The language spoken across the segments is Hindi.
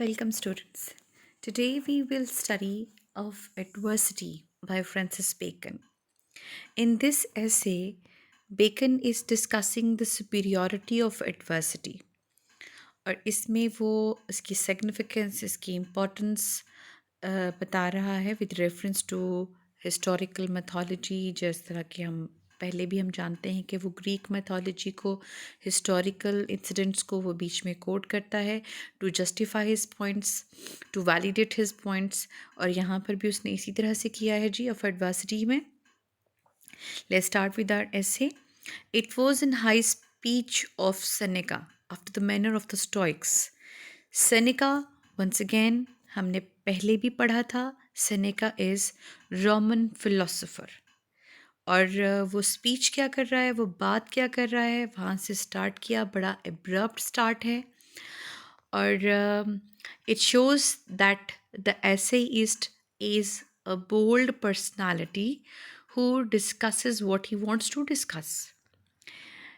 Welcome, students. Today we will study of adversity by Francis Bacon. In this essay, Bacon is discussing the superiority of adversity और इसमें वो इसकी significance, इसकी importance बता रहा है with reference to historical mythology जिस तरह कि हम पहले भी हम जानते हैं कि वो ग्रीक मैथोलॉजी को हिस्टोरिकल इंसिडेंट्स को वो बीच में कोट करता है to justify his points to validate his points और यहाँ पर भी उसने इसी तरह से किया है जी ऑफ एडवर्सिटी में. Let's start with our essay. It was in high speech of Seneca, after the manner of the Stoics. Seneca, once again, हमने पहले भी पढ़ा था. Seneca is Roman philosopher. और वो स्पीच क्या कर रहा है, वो बात क्या कर रहा है, वहाँ से स्टार्ट किया. बड़ा एब्रप्ट स्टार्ट है और it shows that the essayist is a bold personality who discusses what he wants to discuss.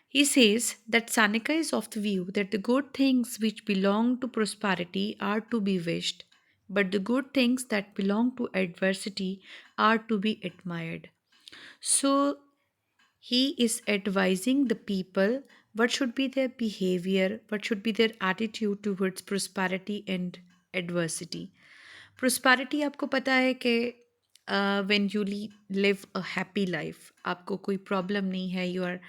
He says that Seneca is of the view that the good things which belong to prosperity are to be wished, but the good things that belong to adversity are to be admired. So he is advising the people what should be their behavior, what should be their attitude towards prosperity and adversity. Prosperity आपको पता है कि when you live a happy life, आपको कोई प्रॉब्लम नहीं है, you are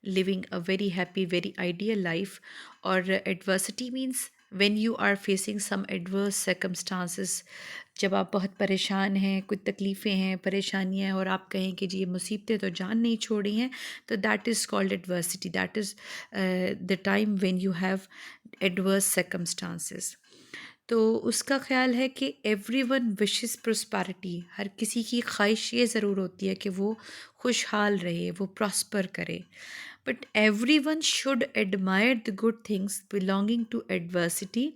living a very happy, very ideal life. और adversity means when you are facing some adverse circumstances, जब आप बहुत परेशान हैं, कुछ तकलीफ़ें हैं, परेशानियाँ हैं और आप कहें कि जी ये मुसीबतें तो जान नहीं छोड़ी हैं, तो that is called adversity. That is the time when you have adverse circumstances. तो उसका ख़्याल है कि एवरीवन विशेस प्रोस्पैरिटी, हर किसी की ख्वाहिश ये ज़रूर होती है कि वो खुशहाल रहे, वो प्रॉस्पर करे. But everyone should admire the good things belonging to adversity.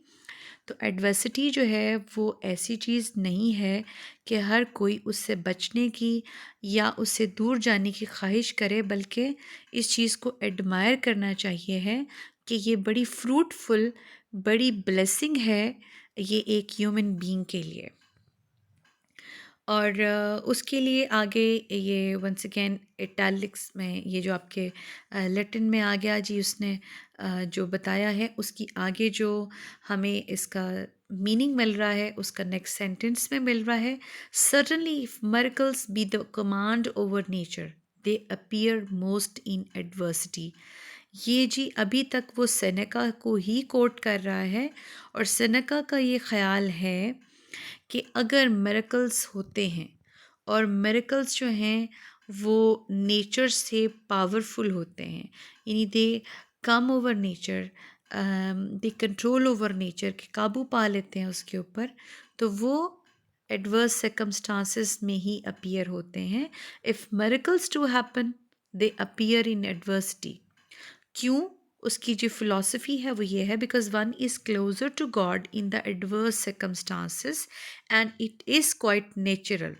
तो एडवर्सिटी जो है वो ऐसी चीज़ नहीं है कि हर कोई उससे बचने की या उससे दूर जाने की ख्वाहिश करे, बल्कि इस चीज़ को एडमायर करना चाहिए है कि ये बड़ी फ्रूटफुल, बड़ी ब्लेसिंग है ये एक ह्यूमन बीइंग के लिए. और उसके लिए आगे ये वंस अगेन इटैलिक्स में ये जो आपके लैटिन में आ गया जी, उसने जो बताया है उसकी आगे जो हमें इसका मीनिंग मिल रहा है उसका नेक्स्ट सेंटेंस में मिल रहा है. Certainly if miracles be the command over nature they appear most in adversity. ये जी अभी तक वो सेनेका को ही कोट कर रहा है और सेनेका का ये ख़्याल है कि अगर मिरेकल्स होते हैं और मिरेकल्स जो हैं वो नेचर से पावरफुल होते हैं, यानी they come over nature, they control over nature, के काबू पा लेते हैं उसके ऊपर, तो वो एडवर्स सर्कमस्टांसेस में ही अपीयर होते हैं. If miracles to happen they appear in adversity. क्यों? उसकी जो फ़िलॉसफ़ी है वो ये है, because one is closer to God in the adverse circumstances and it is quite natural.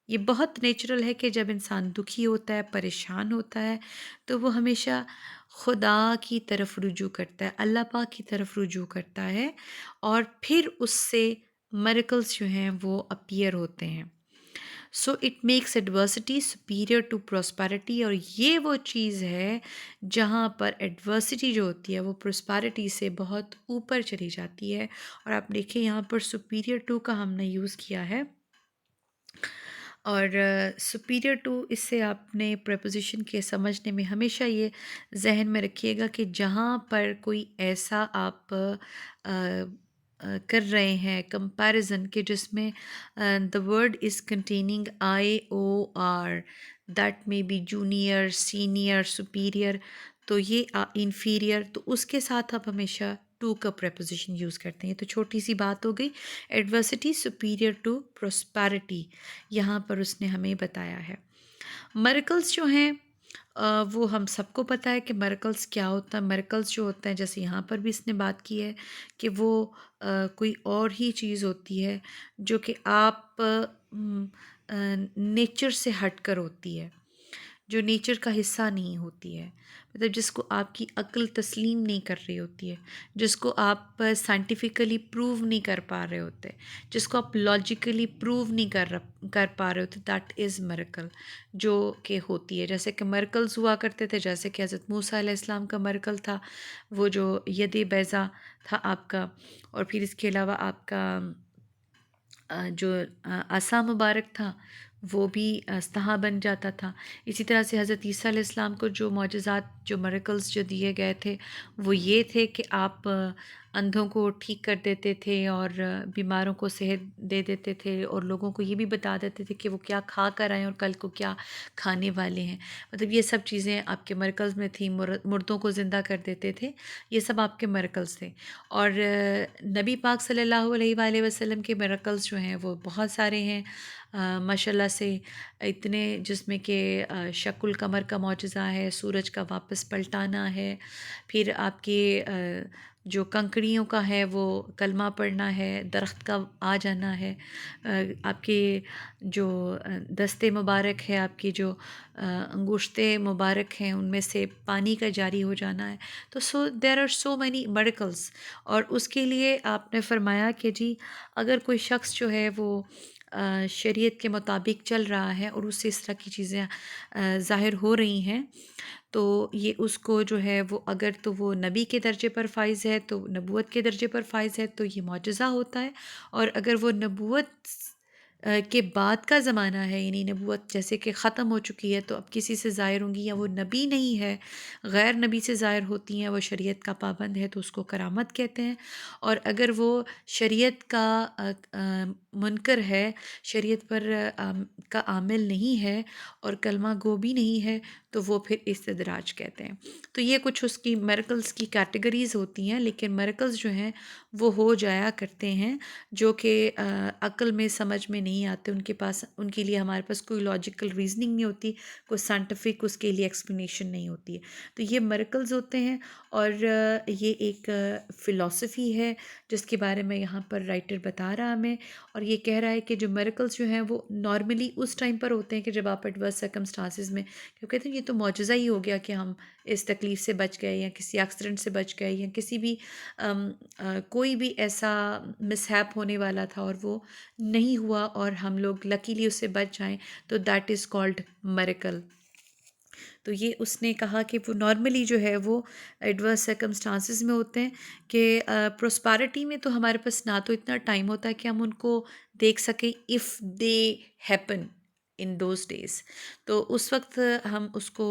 ये बहुत नेचुरल है कि जब इंसान दुखी होता है, परेशान होता है, तो वो हमेशा खुदा की तरफ रुजू करता है, अल्लाह पाक की तरफ रुजू करता है और फिर उससे मिरेकल्स जो हैं वो अपीयर होते हैं. So it makes adversity superior to prosperity. और ये वो चीज़ है जहाँ पर एडवर्सिटी जो होती है वो प्रॉस्पैरिटी से बहुत ऊपर चली जाती है. और आप देखिए यहाँ पर सुपीरियर टू का हमने यूज़ किया है और सुपीरियर टू, इससे आपने प्रपोजिशन के समझने में हमेशा ये जहन में रखिएगा कि जहाँ पर कोई ऐसा आप कर रहे हैं कंपैरिजन के जिसमें the word is containing IOR, that may be junior, senior, superior, तो ये इन्फीरियर, तो उसके साथ आप हमेशा टू का प्रपोजिशन यूज़ करते हैं. तो छोटी सी बात हो गई. एडवर्सिटी सुपीरियर टू प्रोस्पैरिटी यहाँ पर उसने हमें बताया है. मिरेकल्स जो हैं वो हम सबको पता है कि मिरेकल्स क्या होता है. मिरेकल्स जो होता है, जैसे यहाँ पर भी इसने बात की है कि वो कोई और ही चीज़ होती है जो कि आप नेचर से हट कर होती है, जो नेचर का हिस्सा नहीं होती है, मतलब जिसको आपकी अक्ल तस्लीम नहीं कर रही होती है, जिसको आप साइंटिफिकली प्रूव नहीं कर पा रहे होते, जिसको आप लॉजिकली प्रूव नहीं कर पा रहे होते, दैट इज़ मिरेकल जो कि होती है। जैसे कि मिरेकल्स हुआ करते थे, जैसे कि हज़रत मूसा अलैहिस्सलाम का मिरेकल था, वो जो यदे बैज़ा था आपका, और फिर इसके अलावा आपका जो आसा मुबारक था वो भी अस्तहा बन जाता था। इसी तरह से हज़रत ईसा अलैहिस्सलाम को जो मौजज़ात, जो मिरेकल्स जो दिए गए थे, वो ये थे कि आप अंधों को ठीक कर देते थे और बीमारों को सेहत दे देते थे, और लोगों को ये भी बता देते थे कि वो क्या खा कर आएँ और कल को क्या खाने वाले हैं। मतलब ये सब चीज़ें आपके मिरेकल्स में थी। मुर्दों को ज़िंदा कर देते थे, ये सब आपके मिरेकल्स थे। और नबी पाक सल्लल्लाहु अलैहि वसल्लम के मिरेकल्स जो हैं वो बहुत सारे हैं, माशाल्लाह से, इतने, जिसमें कि शकुल कमर का मौजज़ा है, सूरज का वापस पलटाना है, फिर आपके जो कंकड़ियों का है वो कलमा पढ़ना है, दरख्त का आ जाना है, आपके जो दस्ते मुबारक है, आपकी जो अंगूष्टे मुबारक हैं उनमें से पानी का जारी हो जाना है। तो there are so many miracles. और उसके लिए आपने फरमाया कि जी अगर कोई शख्स जो है वो शरीयत के मुताबिक चल रहा है और उससे इस तरह की चीज़ें ज़ाहिर हो रही हैं, तो ये उसको जो है वो, अगर तो वो नबी के दर्जे पर फ़ाइज़ है तो नबूवत के दर्जे पर फ़ाइज़ है तो ये मुअजिज़ा होता है। और अगर वो नबूवत के बाद का ज़माना है, यानी नबूवत जैसे कि ख़त्म हो चुकी है, तो अब किसी से ज़ाहिर होंगी, या वो नबी नहीं है, गैर नबी से ज़ाहिर होती हैं, वो शरीयत का पाबंद है, तो उसको करामत कहते हैं। और अगर वो शरीयत का मुनकर है, शरीयत पर का आमिल नहीं है और कलमा गो भी नहीं है, तो वो फिर इस्तदराज कहते हैं। तो ये कुछ उसकी मिरेकल्स की कैटेगरीज़ होती हैं, लेकिन मिरेकल्स जो हैं वो हो जाया करते हैं जो कि अक्ल में समझ में नहीं आते, उनके पास, उनके लिए हमारे पास कोई लॉजिकल रीजनिंग नहीं होती, कोई साइंटिफिक उसके लिए एक्सप्लेनेशन नहीं होती है। तो ये मिरेकल्स होते हैं। और ये एक फ़िलॉसफ़ी है जिसके बारे में यहाँ पर राइटर बता रहा हमें, और ये कह रहा है कि जो मिरेकल्स जो हैं वो नॉर्मली उस टाइम पर होते हैं कि जब आप एडवर्स सर्कमस्टांसिस में, क्योंकि कहते हैं ये तो मौजज़ा ही हो गया कि हम इस तकलीफ़ से बच गए, या किसी एक्सीडेंट से बच गए, या किसी भी कोई भी ऐसा मिसहैप होने वाला था और वो नहीं हुआ और हम लोग लकीली उससे बच जाएं, तो दैट इज़ कॉल्ड मिरेकल। तो ये उसने कहा कि वो नॉर्मली जो है वो एडवर्स सर्कमस्टांसिस में होते हैं, कि प्रोस्पैरिटी में तो हमारे पास ना तो इतना टाइम होता है कि हम उनको देख सकें, if they happen in those days, तो उस वक्त हम उसको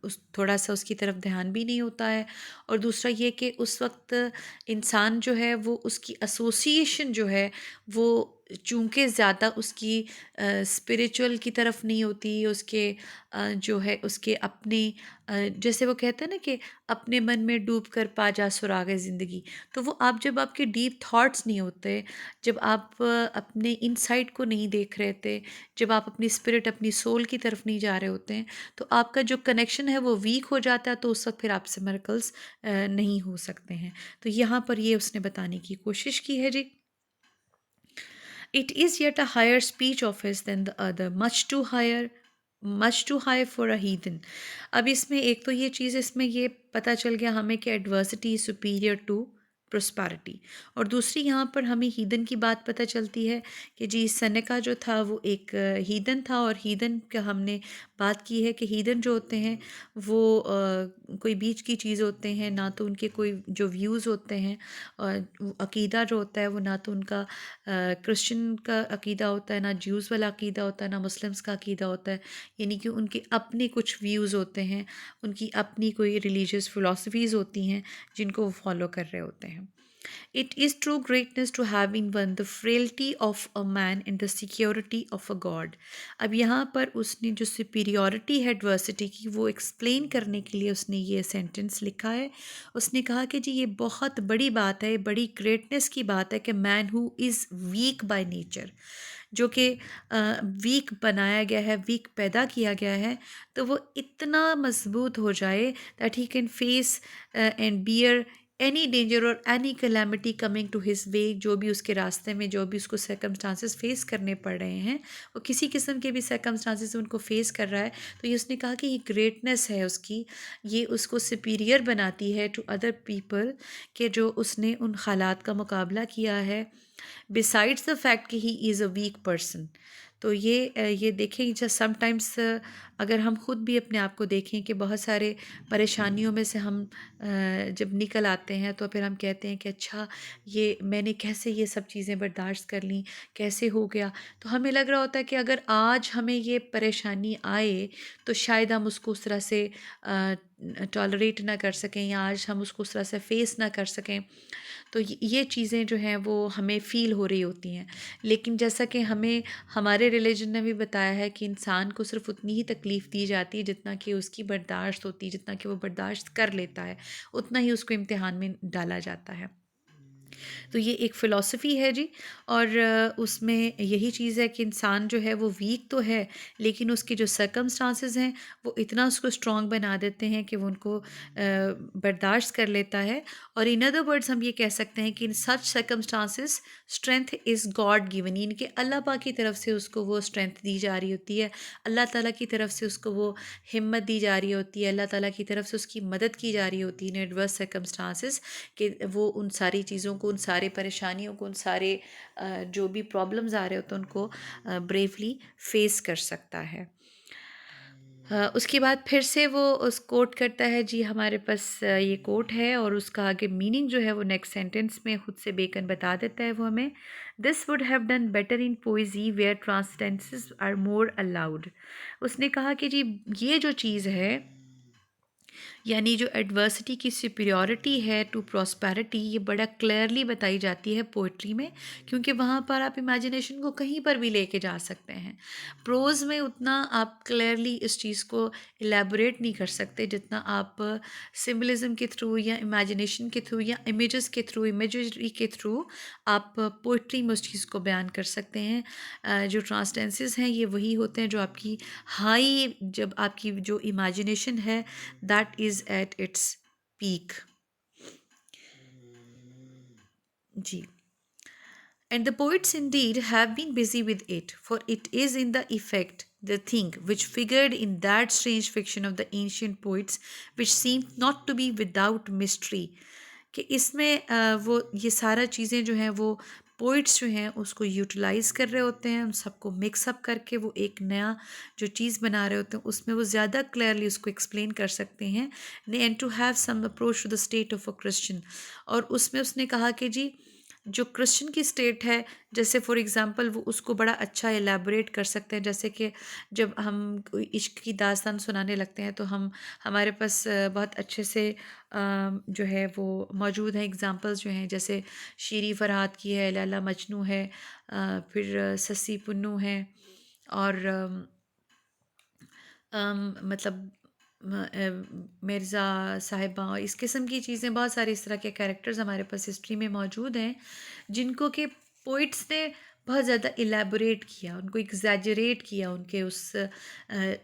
उस थोड़ा सा उसकी तरफ ध्यान भी नहीं होता है। और दूसरा ये कि उस वक्त इंसान जो है वो, उसकी एसोसिएशन जो है वो चूँकि ज़्यादा उसकी स्पिरिचुअल की तरफ नहीं होती, उसके जो है उसके अपने, जैसे वो कहते हैं ना कि अपने मन में डूब कर पा जा सुराग ज़िंदगी, तो वो आप, जब आपके डीप थॉट्स नहीं होते, जब आप अपने इनसाइड को नहीं देख रहे थे, जब आप अपनी स्पिरिट, अपनी सोल की तरफ नहीं जा रहे होते हैं, तो आपका जो कनेक्शन है वो वीक हो जाता है, तो उस वक्त फिर आपसे मिरेकल्स नहीं हो सकते हैं। तो यहाँ पर ये उसने बताने की कोशिश की है जी। It is yet a higher speech office than the other, much too high for a heathen. अब इसमें एक तो ये चीज़, इसमें ये पता चल गया हमें कि adversity is superior to prosperity, और दूसरी यहाँ पर हमें हीदन की बात पता चलती है कि जी सेनेका जो था वो एक हीदन था, और हीदन का हमने बात की है कि हीदन जो होते हैं वो कोई बीच की चीज़ होते हैं, ना तो उनके कोई जो व्यूज़ होते हैं, और अकीदा जो होता है वो ना तो उनका क्रिश्चियन का अकीदा होता है, ना ज्यूज़ वाला अकीदा होता है, ना मुस्लिम्स का अकीदा होता है, यानी कि उनके अपने कुछ व्यूज़ होते हैं, उनकी अपनी कोई रिलीजियस फ़िलासफ़ीज़ होती हैं जिनको वो फॉलो कर रहे होते हैं। It is true greatness to having won the frailty of a man in the security of a God. अब यहाँ पर उसने जो superiority है adversity की, वो explain करने के लिए उसने ये sentence लिखा है। उसने कहा कि जी ये बहुत बड़ी बात है, बड़ी greatness की बात है कि man who is weak by nature, जो कि वीक बनाया गया है, वीक पैदा किया गया है, तो वो इतना मजबूत हो जाए that he can face and bear any danger और any calamity coming to his way, जो भी उसके रास्ते में जो भी उसको सर्कमस्टांसेस फेस करने पड़ रहे हैं, वो किसी किस्म के भी सर्कमस्टांसेस उनको फेस कर रहा है, तो ये उसने कहा कि ये ग्रेटनेस है उसकी, ये उसको सुपीरियर बनाती है टू अदर पीपल, कि जो उसने उन हालात का मुकाबला किया है, बिसाइड्स द फैक्ट कि he is a weak person. तो ये देखें जस्ट समटाइम्स अगर हम खुद भी अपने आप को देखें कि बहुत सारे परेशानियों में से हम जब निकल आते हैं तो फिर हम कहते हैं कि अच्छा, ये मैंने कैसे ये सब चीज़ें बर्दाश्त कर लीं, कैसे हो गया। तो हमें लग रहा होता है कि अगर आज हमें ये परेशानी आए तो शायद हम उसको उस तरह से टॉलरेट ना कर सकें, या आज हम उसको उस तरह से फेस ना कर सकें। तो ये चीज़ें जो हैं वो हमें फ़ील हो रही होती हैं। लेकिन जैसा कि हमें हमारे रिलीजन ने भी बताया है कि इंसान को सिर्फ़ उतनी ही तकलीफ़ दी जाती है जितना कि उसकी बर्दाश्त होती है, जितना कि वो बर्दाश्त कर लेता है, उतना ही उसको इम्तिहान में डाला जाता है। तो ये एक फ़िलॉसफ़ी है जी। और उसमें यही चीज़ है कि इंसान जो है वो वीक तो है, लेकिन उसके जो सर्कमस्टांसेस हैं वो इतना उसको स्ट्रॉन्ग बना देते हैं कि वो उनको बर्दाश्त कर लेता है। और इन अदर वर्ड्स हम ये कह सकते हैं कि in such circumstances strength is God given, यानी कि अल्लाह पाक की तरफ से उसको वो स्ट्रेंथ दी जा रही होती है, अल्लाह ताला की तरफ से उसको वो हिम्मत दी जा रही होती है, अल्लाह ताला की तरफ से उसकी मदद की जा रही होती है इन एडवर्स सर्कमस्टांसेस, कि वो उन सारी चीज़ों को, उन सारे परेशानियों को, उन सारे जो भी प्रॉब्लम्स आ रहे होते हैं उनको ब्रेवली फेस कर सकता है। उसके बाद फिर से वो उस कोट करता है जी, हमारे पास ये कोट है और उसका आगे मीनिंग जो है वो नेक्स्ट सेंटेंस में खुद से बेकन बता देता है वो हमें। This would have done better in poesy where transcendences are more allowed. उसने कहा कि जी ये जो चीज़ है, यानी जो एडवर्सिटी की सुपीरियॉरिटी है टू प्रॉस्पेरिटी, ये बड़ा क्लियरली बताई जाती है पोइट्री में, क्योंकि वहाँ पर आप इमेजिनेशन को कहीं पर भी लेके जा सकते हैं। प्रोज़ में उतना आप क्लियरली इस चीज़ को एलैबोरेट नहीं कर सकते जितना आप सिम्बलिज्म के थ्रू या इमेजिनेशन के थ्रू या इमेजेस के थ्रू, इमेजरी के थ्रू आप पोइट्री में उस चीज़ को बयान कर सकते हैं। जो ट्रांसटेंसेस हैं ये वही होते हैं जो आपकी हाई, जब आपकी जो इमेजिनेशन है that is at its peak ji. And the poets indeed have been busy with it, for it is in the effect the thing which figured in that strange fiction of the ancient poets, which seemed not to be without mystery, कि इसमें वो ये सारा चीज़ें जो हैं वो पोइट्स जो हैं उसको यूटिलाइज़ कर रहे होते हैं, उन सबको मिक्सअप करके वो एक नया जो चीज़ बना रहे होते हैं उसमें वो ज़्यादा क्लियरली उसको एक्सप्लेन कर सकते हैं। And to have some approach to the state of a Christian, और उसमें उसने कहा कि जी जो क्रिश्चियन की स्टेट है, जैसे फॉर एग्ज़ाम्पल वो उसको बड़ा अच्छा एलैबोरेट कर सकते हैं। जैसे कि जब हम कोई इश्क की दास्तान सुनाने लगते हैं तो हम हमारे पास बहुत अच्छे से जो है वो मौजूद हैं एग्ज़ाम्पल्स जो हैं, जैसे शीरी फरहाद की है, लैला मजनू है, फिर सस्सी पुन्नू है, और मतलब मिर्ज़ा साहिबा, इस किस्म की चीज़ें, बहुत सारे इस तरह के कैरेक्टर्स हमारे पास हिस्ट्री में मौजूद हैं जिनको कि पोइट्स ने बहुत ज़्यादा इलेबोरेट किया, उनको एग्जैजरेट किया, उनके उस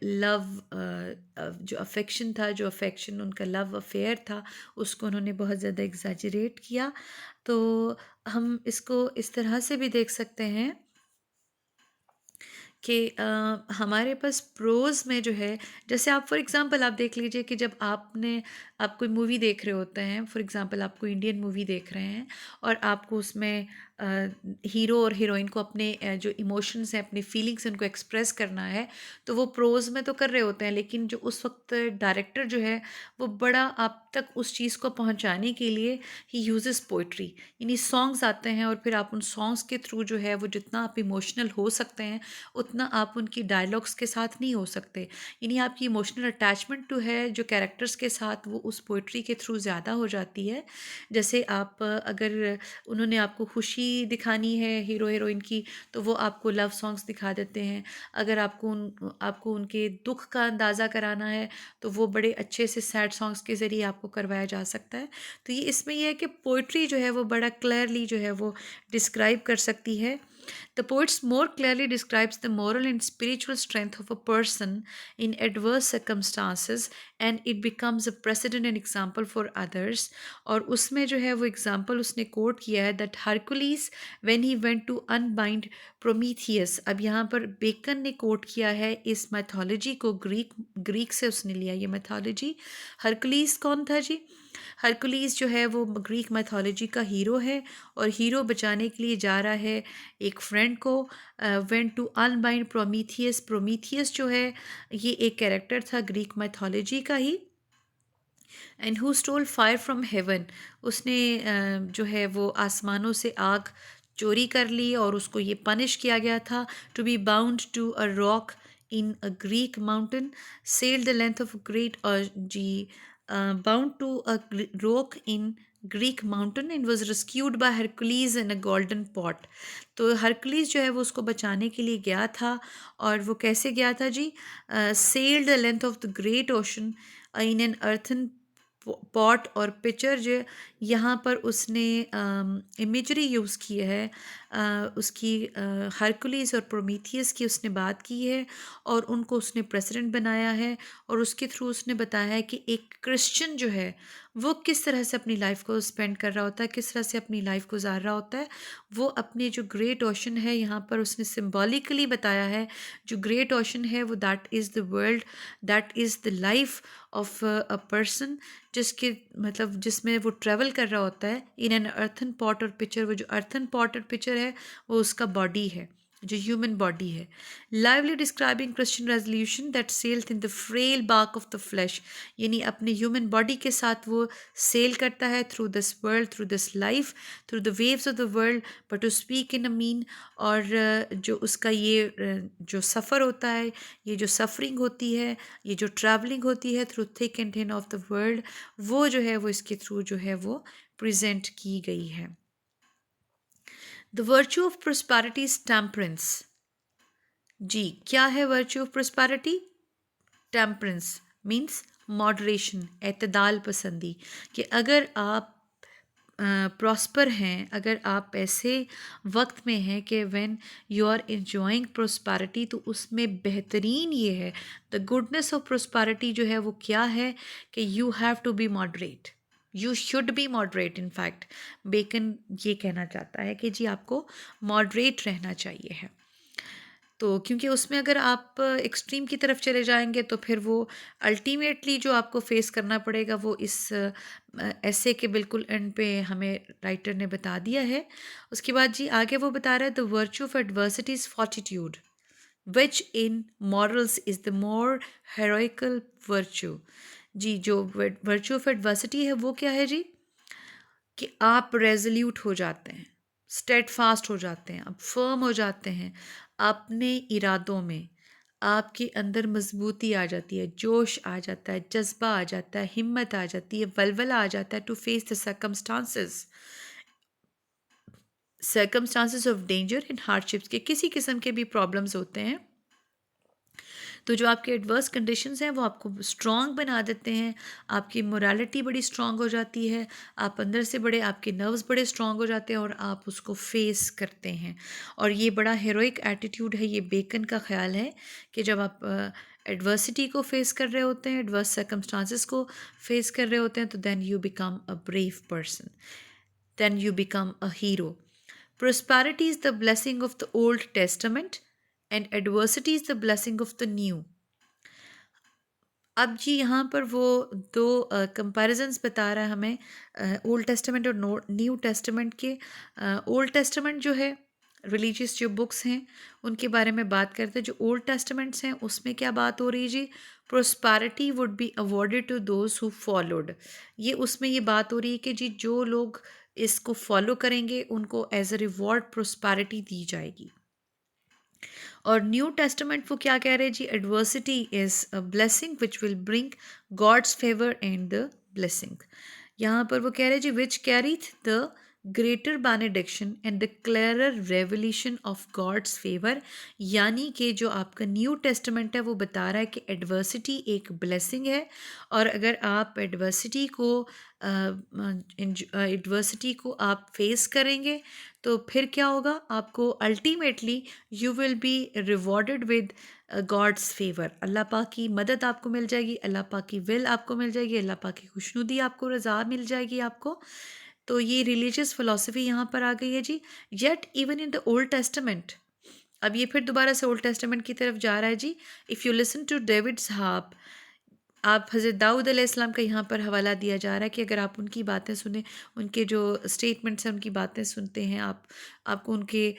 लव जो अफेक्शन था, जो अफेक्शन उनका लव अफेयर था, उसको उन्होंने बहुत ज़्यादा एग्जैजरेट किया। तो हम इसको इस तरह से भी देख सकते हैं कि हमारे पास प्रोज़ में जो है, जैसे आप फॉर एग्ज़ाम्पल आप देख लीजिए कि जब आप कोई मूवी देख रहे होते हैं, फॉर एग्ज़ाम्पल आप कोई इंडियन मूवी देख रहे हैं और आपको उसमें हीरो और हीरोइन को अपने जो इमोशंस हैं, अपनी फीलिंग्स उनको एक्सप्रेस करना है, तो वो प्रोज़ में तो कर रहे होते हैं, लेकिन जो उस वक्त डायरेक्टर जो है वो बड़ा आप तक उस चीज़ को पहुंचाने के लिए ही यूजेस पोइट्री, यानी सॉन्ग्स आते हैं और फिर आप उन सॉन्ग्स के थ्रू जो है वो जितना आप इमोशनल हो सकते हैं उतना आप उनकी डायलॉग्स के साथ नहीं हो सकते, यानी आपकी इमोशनल अटैचमेंट टू है जो कैरेक्टर्स के साथ वो उस पोइट्री के थ्रू ज़्यादा हो जाती है। जैसे आप अगर उन्होंने आपको खुशी दिखानी है हीरो हीरोइन की, तो वो आपको लव सॉन्ग्स दिखा देते हैं। अगर आपको उनके दुख का अंदाज़ा कराना है तो वो बड़े अच्छे से सैड सॉन्ग्स के ज़रिए आपको करवाया जा सकता है। तो ये इसमें यह है कि पोइट्री जो है वो बड़ा क्लियरली जो है वो डिस्क्राइब कर सकती है The poets more clearly describes the moral and spiritual strength of a person in adverse circumstances and it becomes a precedent and example for others. और उसमें जो है वो एग्जाम्पल उसने कोट किया है that Hercules when he went to unbind Prometheus. अब यहाँ पर बेकन ने कोट किया है इस मैथोलॉजी को, ग्रीक से उसने लिया ये मैथोलॉजी. हरकुलीस कौन था जी? हरकुलीस जो है वो ग्रीक मैथोलॉजी का हीरो है और हीरो बचाने के लिए जा रहा है एक फ्रेंड को. Went to unbind Prometheus. Prometheus जो है ये एक कैरेक्टर था ग्रीक मैथोलॉजी का ही. And who stole fire from heaven. उसने जो है वो आसमानों से आग चोरी कर ली और उसको ये पनिश किया गया था. To be bound to a rock in a Greek mountain. Sail the length of great जी bound to a rock in Greek mountain and was rescued by Hercules in a golden pot. तो हरकुलीज जो है वो उसको बचाने के लिए गया था. और वो कैसे गया था जी? Sail the length of the great ocean in an earthen pot और पिक्चर जो यहाँ पर उसने इमेजरी यूज़ की है उसकी हरकुलीस और प्रोमीथियस की उसने बात की है और उनको उसने प्रेसिडेंट बनाया है. और उसके थ्रू उसने बताया है कि एक क्रिश्चियन जो है वो किस तरह से अपनी लाइफ को स्पेंड कर रहा होता है, किस तरह से अपनी लाइफ गुजार रहा होता है. वो अपने जो ग्रेट ओशन है यहाँ पर उसने सिम्बॉलिकली बताया है. जो ग्रेट ओशन है वो that is the world, that is the life of a person जिसके मतलब जिसमें वो ट्रैवल कर रहा होता है इन एन अर्थन पॉट और पिक्चर. वो जो अर्थन पॉट और पिक्चर है वो उसका बॉडी है, जो ह्यूमन बॉडी है. Lively describing Christian resolution that saileth in the frail bark of the flesh. यानी अपने ह्यूमन बॉडी के साथ वो सेल करता है through this world, through this life, through the waves of the world, but to speak in a mean. और जो उसका ये जो सफ़र होता है, ये जो सफरिंग होती है, ये जो ट्रैवलिंग होती है through thick and thin of the world, वो जो है वो इसके थ्रू जो है वो प्रेजेंट की गई है. The virtue of prosperity is temperance. जी क्या है virtue of prosperity? Temperance means moderation, एतदाल पसंदी. कि अगर आप प्रॉस्पर हैं, अगर आप ऐसे वक्त में हैं कि when you are enjoying prosperity, तो उसमें बेहतरीन ये है, द गुडनेस ऑफ प्रोस्पैरिटी जो है वो क्या है कि you have to be moderate, you should be moderate. In fact Bacon ये कहना चाहता है कि जी आपको मॉडरेट रहना चाहिए है. तो क्योंकि उसमें अगर आप एक्सट्रीम की तरफ चले जाएंगे तो फिर वो अल्टीमेटली जो आपको फेस करना पड़ेगा वो इस ऐसे के बिल्कुल एंड पे हमें राइटर ने बता दिया है. उसके बाद जी आगे वो बता रहा है the virtue of adversity is fortitude which in morals is the more heroical virtue. जी जो वर्च्यू ऑफ एडवर्सिटी है वो क्या है जी? कि आप रेजोल्यूट हो जाते हैं, स्टेडफास्ट हो जाते हैं, आप फर्म हो जाते हैं अपने इरादों में. आपके अंदर मजबूती आ जाती है, जोश आ जाता है, जज्बा आ जाता है, हिम्मत आ जाती है, वलवला आ जाता है to face the circumstances of danger and hardships. के किसी किस्म के भी प्रॉब्लम्स होते हैं तो जो आपके एडवर्स कंडीशंस हैं वो आपको स्ट्रॉन्ग बना देते हैं. आपकी मोरालिटी बड़ी स्ट्रॉन्ग हो जाती है, आप अंदर से बड़े, आपके नर्व्स बड़े स्ट्रॉन्ग हो जाते हैं और आप उसको फेस करते हैं. और ये बड़ा हीरोइक एटीट्यूड है, ये बेकन का ख्याल है कि जब आप एडवर्सिटी को फेस कर रहे होते हैं, एडवर्स सर्कमस्टांसेस को फेस कर रहे होते हैं, तो then you become a brave person, then you become a hero. Prosperity is the blessing of the Old Testament and adversity is the blessing of the New. अब जी यहाँ पर वो दो कंपैरिजंस बता रहा है हमें ओल्ड टेस्टामेंट और न्यू टेस्टामेंट के. ओल्ड टेस्टामेंट जो है रिलीजियस जो बुक्स हैं उनके बारे में बात करते हैं. जो ओल्ड टेस्टामेंट्स हैं उसमें क्या बात हो रही है जी? Prosperity would be awarded to those who followed. ये उसमें ये बात हो रही है कि जी जो लोग इसको फॉलो करेंगे उनको एज अ रिवॉर्ड प्रोस्पैरिटी दी जाएगी. और न्यू टेस्टामेंट वो क्या कह रहे हैं जी? Adversity is a blessing which will bring God's favour and the blessing. यहाँ पर वो कह रहे हैं जी which carrieth the greater benediction and the clearer revelation of God's favor। यानी कि जो आपका न्यू टेस्टामेंट है वो बता रहा है कि एडवर्सिटी एक ब्लेसिंग है, और अगर आप एडवर्सिटी को आप फेस करेंगे तो फिर क्या होगा, आपको ultimately you will be rewarded with God's favour. Allah पाक की मदद आपको मिल जाएगी, अल्लाह पाक की विल आपको मिल जाएगी, अल्लाह पाक की खुशनुदी आपको, रज़ा मिल जाएगी आपको। तो ये रिलीजियस फ़िलासफ़ी यहाँ पर आ गई है जी। Yet even in the Old Testament, अब ये फिर दोबारा से ओल्ड टेस्टामेंट की तरफ जा रहा है जी। If you listen to David's harp, आप हज़रत दाऊद अलैहिस्सलाम का यहाँ पर हवाला दिया जा रहा है कि अगर आप उनकी बातें सुने, उनके जो स्टेटमेंट्स हैं उनकी बातें सुनते हैं आप, आपको उनके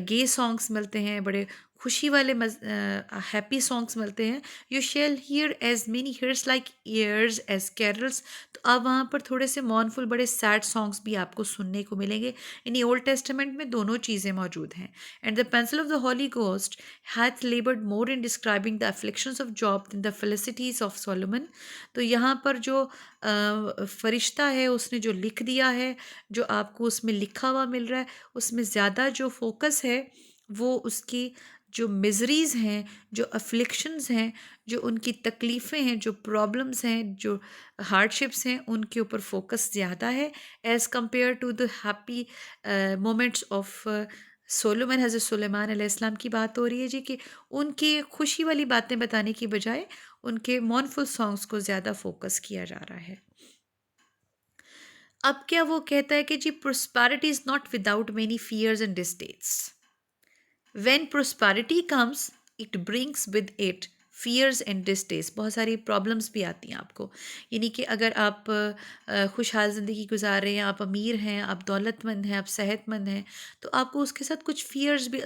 गे सॉन्ग्स मिलते हैं, बड़े खुशी वाले हैप्पी सॉन्ग्स मिलते हैं। You shall hear as many hearse like airs as carols, तो आप वहाँ पर थोड़े से मॉर्नफुल बड़े सैड सॉन्ग्स भी आपको सुनने को मिलेंगे। यानी ओल्ड टेस्टामेंट में दोनों चीज़ें मौजूद हैं। And the pencil of the Holy Ghost hath laboured more in describing the afflictions of Job than the felicities of Solomon. तो यहाँ पर जो फरिश्ता है उसने जो लिख दिया है, जो आपको उसमें लिखा हुआ मिल रहा है, उसमें ज़्यादा जो फोकस है वो उसकी जो मिजरीज़ हैं, जो अफ्लिक्शंस हैं, जो उनकी तकलीफ़ें हैं, जो प्रॉब्लम्स हैं, जो हार्डशिप्स हैं, उनके ऊपर फोकस ज़्यादा है as compare to the happy moments of Solomon. हज़रत सुलेमान अलैहिस्सलाम की बात हो रही है जी कि उनकी खुशी वाली बातें बताने की बजाय उनके मॉर्नफुल सॉन्ग्स को ज़्यादा फोकस किया जा रहा है। अब क्या वो कहता है कि जी prosperity is not without many fears and distastes. When prosperity comes, it brings with it fears and distaste। बहुत सारी प्रॉब्लम्स भी आती हैं आपको। यानी कि अगर आप खुशहाल ज़िंदगी गुजार रहे हैं, आप अमीर हैं, आप दौलतमंद हैं, आप सेहतमंद हैं, तो आपको उसके साथ कुछ फियर्स भी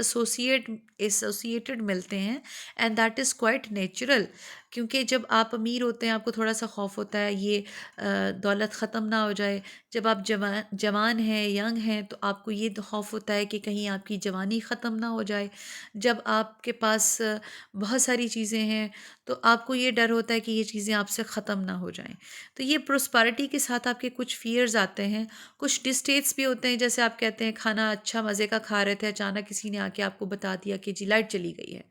एसोसिएटेड मिलते हैं। And that is quite natural, क्योंकि जब आप अमीर होते हैं आपको थोड़ा सा खौफ होता है ये दौलत ख़त्म ना हो जाए। जब आप जवान हैं, यंग हैं, तो आपको ये खौफ होता है कि कहीं आपकी जवानी ख़त्म ना हो जाए। जब आपके पास बहुत सारी चीज़ें हैं तो आपको ये डर होता है कि ये चीज़ें आपसे ख़त्म ना हो जाएं। तो ये प्रोस्पेरिटी के साथ आपके कुछ फियर्स आते हैं, कुछ डिस्टेट्स भी होते हैं। जैसे आप कहते हैं खाना अच्छा मज़े का खा रहे थे, अचानक किसी ने आके आपको बता दिया कि जी लाइट चली गई है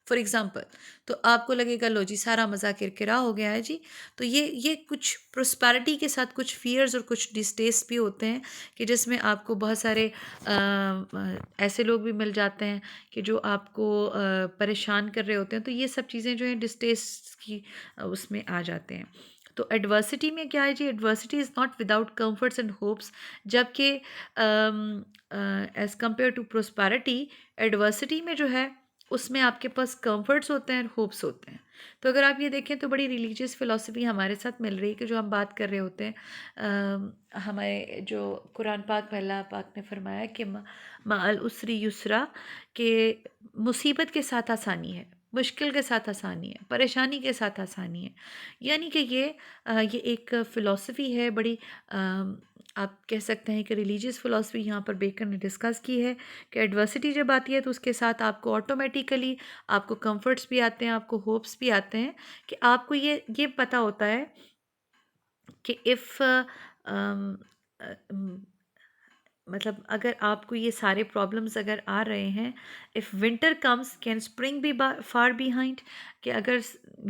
फॉर एग्ज़ाम्पल, तो आपको लगेगा लो जी सारा मज़ा किरकिरा हो गया है जी। तो ये कुछ प्रोस्पेरिटी के साथ कुछ फियर्स और कुछ डिस्टेस्ट भी होते हैं कि जिसमें आपको बहुत सारे ऐसे लोग भी मिल जाते हैं कि जो आपको परेशान कर रहे होते हैं। तो ये सब चीज़ें जो हैं डिस्टेस्ट की उसमें आ जाते हैं। तो एडवर्सिटी में क्या है जी, adversity is not without comforts and hopes, जबकि as compare to prosperity, adversity में जो है उसमें आपके पास कंफर्ट्स होते हैं और होप्स होते हैं। तो अगर आप ये देखें तो बड़ी रिलीजियस फ़िलासफ़ी हमारे साथ मिल रही है कि जो हम बात कर रहे होते हैं, हमारे जो कुरान पाक में अल्लाह पाक ने फरमाया कि माअल उसरी युसरा, कि मुसीबत के साथ आसानी है, मुश्किल के साथ आसानी है, परेशानी के साथ आसानी है। यानी कि ये एक फ़िलासफ़ी है बड़ी, आप कह सकते हैं कि रिलीजियस फ़िलासफ़ी यहाँ पर बेकर ने डिस्कस की है कि एडवर्सिटी जब आती है तो उसके साथ आपको ऑटोमेटिकली आपको कंफर्ट्स भी आते हैं, आपको होप्स भी आते हैं कि आपको ये पता होता है कि मतलब अगर आपको ये सारे प्रॉब्लम्स अगर आ रहे हैं, if winter comes can spring be far behind, कि अगर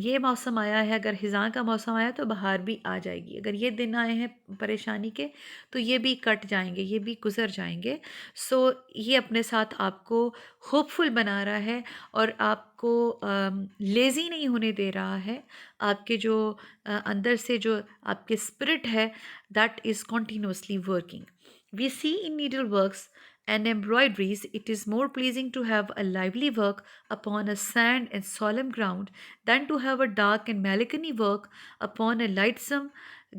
ये मौसम आया है, अगर हिज़ां का मौसम आया तो बहार भी आ जाएगी। अगर ये दिन आए हैं परेशानी के तो ये भी कट जाएंगे, ये भी गुजर जाएंगे। सो ये अपने साथ आपको होपफुल बना रहा है और आपको लेज़ी नहीं होने दे रहा है। आपके जो अंदर से जो आपके स्पिरिट है that is continuously working. We see in needleworks and embroideries, it is more pleasing to have a lively work upon a sand and solemn ground than to have a dark and melancholy work upon a lightsome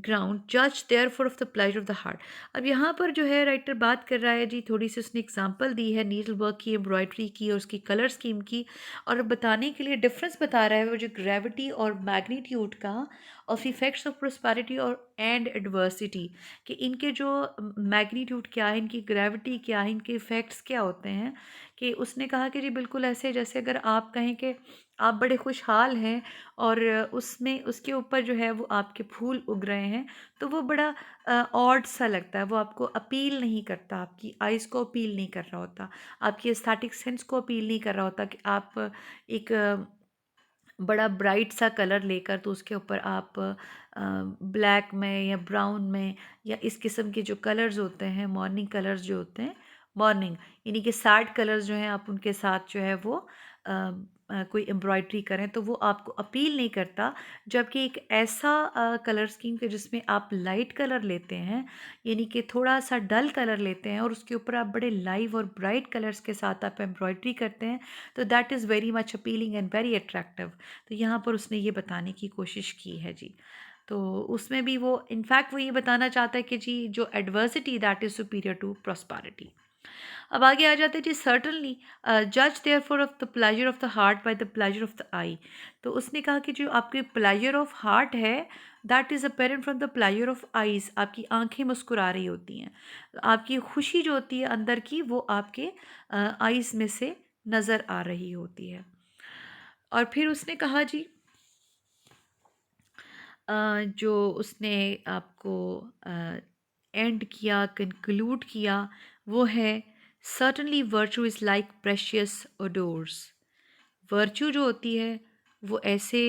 ground. Judge therefore of the pleasure of the heart। अब यहाँ पर जो है राइटर बात कर रहा है जी, थोड़ी सी उसने एग्जांपल दी है नीडल वर्क की, एम्ब्रॉयडरी की और उसकी कलर स्कीम की, और बताने के लिए डिफरेंस बता रहा है वो जो ग्रेविटी और मैग्नीट्यूड का ऑफ इफेक्ट्स ऑफ प्रोस्पेरिटी और एंड एडवर्सिटी, कि इनके जो मैग्नीट्यूड क्या है, इनकी ग्रेविटी क्या है, इनके इफ़ेक्ट्स क्या होते हैं। कि उसने कहा कि जी बिल्कुल ऐसे जैसे अगर आप कहें कि आप बड़े खुशहाल हैं और उसमें उसके ऊपर जो है वो आपके फूल उग रहे हैं, तो वो बड़ा ऑड सा लगता है, वो आपको अपील नहीं करता, आपकी आइज़ को अपील नहीं कर रहा होता, आपकी एस्थेटिक सेंस को अपील नहीं कर रहा होता कि आप एक बड़ा ब्राइट सा कलर लेकर तो उसके ऊपर आप ब्लैक में या ब्राउन में या इस किस्म के जो कलर्स होते हैं, मॉर्निंग कलर्स जो होते हैं, मॉर्निंग यानी कि सैड कलर्स जो हैं, आप उनके साथ जो है वो कोई एम्ब्रॉयड्री करें तो वो आपको अपील नहीं करता। जबकि एक ऐसा कलर स्कीम के जिसमें आप लाइट कलर लेते हैं, यानी कि थोड़ा सा डल कलर लेते हैं और उसके ऊपर आप बड़े लाइव और ब्राइट कलर्स के साथ आप एम्ब्रॉयड्री करते हैं, तो that is very much appealing and very attractive. तो यहाँ पर उसने ये बताने की कोशिश की है जी। तो उसमें भी वो इनफैक्ट वो ये बताना चाहता है कि जी जो adversity that is superior to prosperity. अब आगे आ जाते हैं जी, सर्टनली जज therefore of the pleasure of the heart by the pleasure of the eye. तो उसने कहा कि जो आपके प्लेजर ऑफ हार्ट है that is apparent from the pleasure of eyes, आपकी आंखें मुस्कुरा रही होती हैं, आपकी खुशी जो होती है अंदर की वो आपके आईज में से नज़र आ रही होती है। और फिर उसने कहा जी जो उसने आपको एंड किया, कंक्लूड किया, वो है certainly virtue is like precious ओडोर्स। Virtue जो होती है वो ऐसे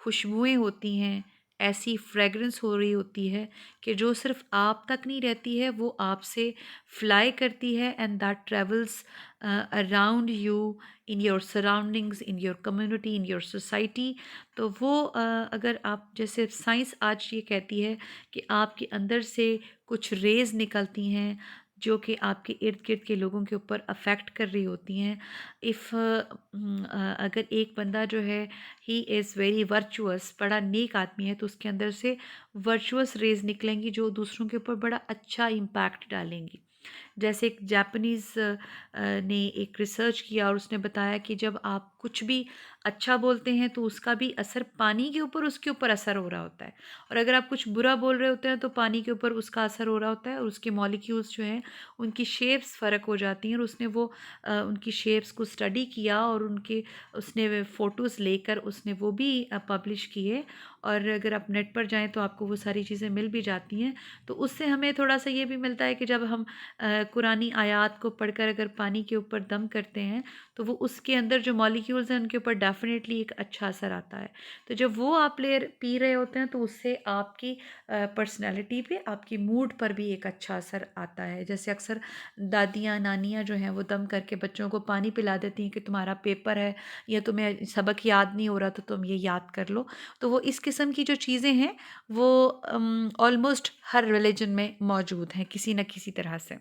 खुशबुएं होती हैं, ऐसी फ्रेगरेंस हो रही होती है कि जो सिर्फ आप तक नहीं रहती है, वो आपसे फ्लाई करती है and that travels around you, in your surroundings, in your community, in your society. तो वो अगर आप जैसे साइंस आज ये कहती है कि आपके अंदर से कुछ रेज़ निकलती हैं जो कि आपके इर्द गिर्द के लोगों के ऊपर अफेक्ट कर रही होती हैं। इफ़ अगर एक बंदा जो है ही इज़ वेरी वर्चुअस, बड़ा नेक आदमी है, तो उसके अंदर से वर्चुअस रेज़ निकलेंगी जो दूसरों के ऊपर बड़ा अच्छा इम्पैक्ट डालेंगी। जैसे एक जापानीज़ ने एक रिसर्च किया और उसने बताया कि जब आप कुछ भी अच्छा बोलते हैं तो उसका भी असर पानी के ऊपर, उसके ऊपर असर हो रहा होता है, और अगर आप कुछ बुरा बोल रहे होते हैं तो पानी के ऊपर उसका असर हो रहा होता है और उसके मॉलिक्यूल्स जो हैं उनकी शेप्स फ़र्क हो जाती हैं। और उसने वो उनकी शेप्स को स्टडी किया और उनके उसने फ़ोटोज़ लेकर उसने वो भी पब्लिश किए, और अगर आप नेट पर जाएँ तो आपको वो सारी चीज़ें मिल भी जाती हैं। तो उससे हमें थोड़ा-सा ये भी मिलता है कि जब हम कुरानी आयात को पढ़कर अगर पानी के ऊपर दम करते हैं तो वो उसके अंदर जो मॉलिक्यूल्स हैं उनके ऊपर डेफिनेटली एक अच्छा असर आता है। तो जब वो आप ले पी रहे होते हैं तो उससे आपकी पर्सनैलिटी पे, आपकी मूड पर भी एक अच्छा असर आता है। जैसे अक्सर दादियाँ नानियाँ जो हैं वो दम करके बच्चों को पानी पिला देती हैं कि तुम्हारा पेपर है या तुम्हें सबक याद नहीं हो रहा तो तुम ये याद कर लो। तो वो इस किस्म की जो चीज़ें हैं वो ऑलमोस्ट हर रिलीजन में मौजूद हैं किसी न किसी तरह से।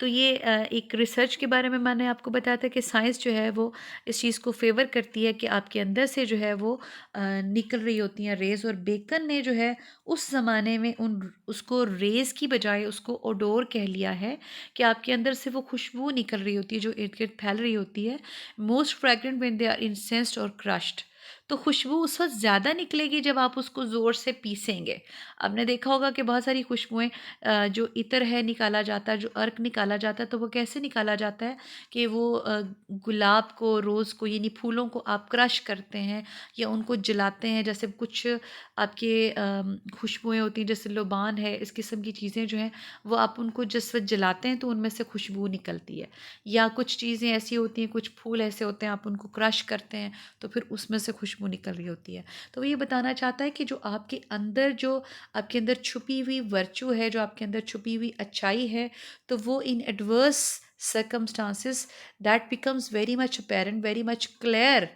तो ये एक रिसर्च के बारे में मैंने आपको बताया था कि साइंस जो है वो इस चीज़ को फेवर करती है कि आपके अंदर से जो है वो निकल रही होती हैं रेज़। और बेकन ने जो है उस ज़माने में उन उसको रेज़ की बजाय उसको ओडोर कह लिया है कि आपके अंदर से वो खुशबू निकल रही होती है जो इर्द गिर्द फैल रही होती है। Most fragrant when they are incensed और क्रश्ड। तो खुशबू उस वक्त ज़्यादा निकलेगी जब आप उसको ज़ोर से पीसेंगे। आपने देखा होगा कि बहुत सारी खुशबुएं जो इत्र है निकाला जाता है, जो अर्क निकाला जाता है, तो वो कैसे निकाला जाता है कि वो गुलाब को, रोज़ को, यानी फूलों को आप क्रश करते हैं या उनको जलाते हैं। जैसे कुछ आपके खुशबुएं होती हैं जैसे लोबान है, इस किस्म की चीज़ें जो हैं वो आप उनको जिस वक्त जलाते हैं तो उनमें से खुशबू निकलती है। या कुछ चीज़ें ऐसी होती हैं, कुछ फूल ऐसे होते हैं, आप उनको क्रश करते हैं तो फिर उसमें से खुशबू निकल रही होती है। तो वो ये बताना चाहता है कि जो आपके अंदर छुपी हुई वर्चू है, जो आपके अंदर छुपी हुई अच्छाई है, तो वो in adverse circumstances that becomes very much apparent, very much clear.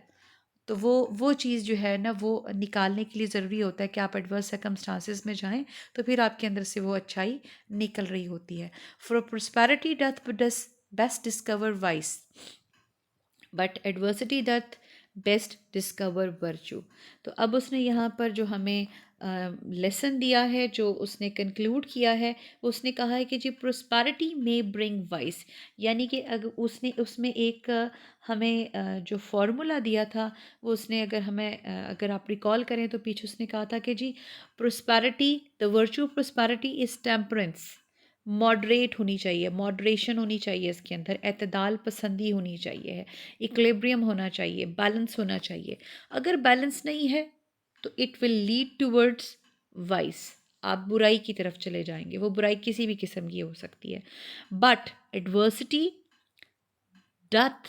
तो वो चीज़ जो है ना वो निकालने के लिए ज़रूरी होता है कि आप एडवर्स सर्कमस्टांसिस में जाएं तो फिर आपके अंदर से वो अच्छाई निकल रही होती है। For prosperity doth best discover vice, but adversity that best discover virtue. तो अब उसने यहाँ पर जो हमें लेसन दिया है, जो उसने कंक्लूड किया है, उसने कहा है कि जी प्रोस्पैरिटी में ब्रिंग वाइस, यानी कि अगर उसने उसमें एक हमें जो फार्मूला दिया था वो उसने, अगर हमें अगर आप रिकॉल करें तो पीछे उसने कहा था कि जी prosperity, the virtue of prosperity is temperance, moderate होनी चाहिए, मॉडरेशन होनी चाहिए, इसके अंदर एतदाल पसंदी होनी चाहिए, इक्विलिब्रियम होना चाहिए, बैलेंस होना चाहिए। अगर बैलेंस नहीं है तो it will lead towards vice, आप बुराई की तरफ चले जाएंगे। वो बुराई किसी भी किस्म की हो सकती है। But adversity doth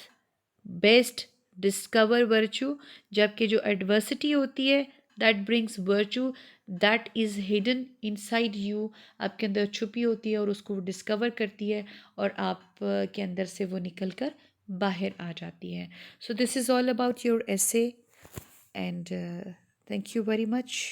best discover virtue, जबकि जो एडवर्सिटी होती है that brings virtue, that is hidden inside you, आपके अंदर छुपी होती है और उसको डिस्कवर करती है और आप के अंदर से वो निकल कर बाहर आ जाती है। So this is all about your essay, and thank you very much.